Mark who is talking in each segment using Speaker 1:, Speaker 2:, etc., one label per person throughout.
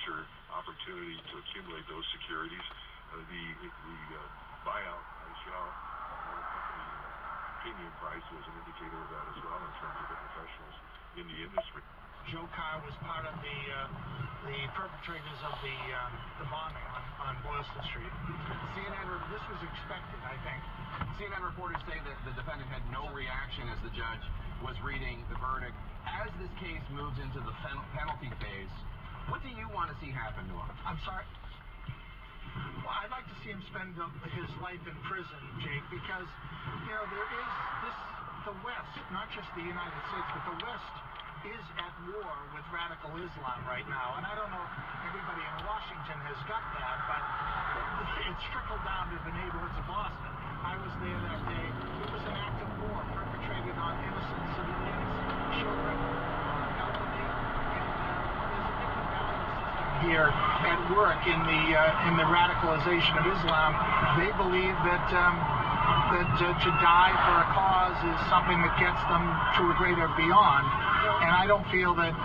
Speaker 1: future opportunity to accumulate those securities. The buyout, I shall, the company premium price was an indicator of that as well in terms of the professionals in the industry.
Speaker 2: Joe Carr was part of the perpetrators of the bombing on Boylston Street.
Speaker 3: This was expected, I think. CNN reporters say that the defendant had no reaction as the judge was reading the verdict. As this case moves into the penalty phase, what do you want to see happen to him?
Speaker 2: I'm sorry? Well, I'd like to see him spend his life in prison, Jake, because, you know, there is the West, not just the United States, but the West is at war with radical Islam right now. And I don't know if everybody in Washington has got that, but it's trickled down to the neighborhoods of Boston. I was there that day. It was an act of war perpetrated on innocent civilians, children, elderly, and there's a different value system here at work in the radicalization of Islam. They believe that to die for a cause is something that gets them to a greater beyond. And I don't feel that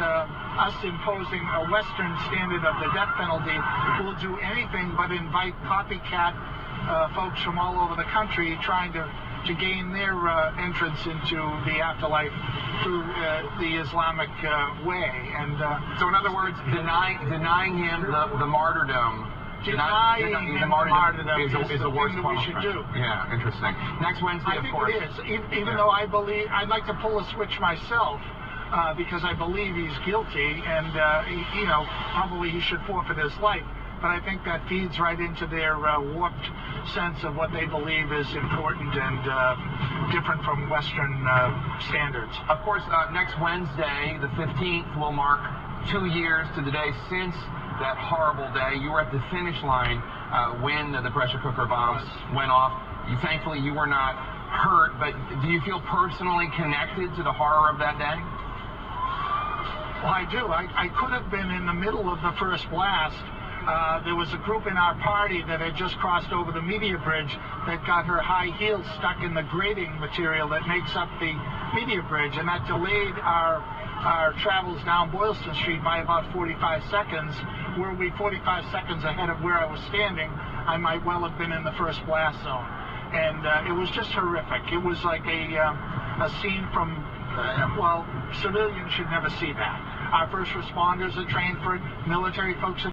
Speaker 2: us imposing a Western standard of the death penalty will do anything but invite copycat folks from all over the country trying to gain their entrance into the afterlife through the Islamic way. And
Speaker 3: so, in other words, denying him the martyrdom.
Speaker 2: Denying the martyrdom
Speaker 3: is the worst
Speaker 2: thing that we should do.
Speaker 3: Yeah, interesting. Next Wednesday,
Speaker 2: of course. I think it is. Even though I believe, I'd like to pull a switch myself because I believe he's guilty, and you know, probably he should forfeit his life. But I think that feeds right into their warped sense of what they believe is important and different from Western standards.
Speaker 3: Of course, next Wednesday, the 15th, will mark 2 years to the day since that horrible day. You were at the finish line when the pressure cooker bombs went off. Thankfully, you were not hurt, but do you feel personally connected to the horror of that day?
Speaker 2: Well, I do. I could have been in the middle of the first blast. There was a group in our party that had just crossed over the media bridge that got her high heels stuck in the grating material that makes up the media bridge, and that delayed our travels down Boylston Street by about 45 seconds. Were we 45 seconds ahead of where I was standing, I might well have been in the first blast zone. And it was just horrific. It was like a scene from, well, civilians should never see that. Our first responders are trained for it. Military folks are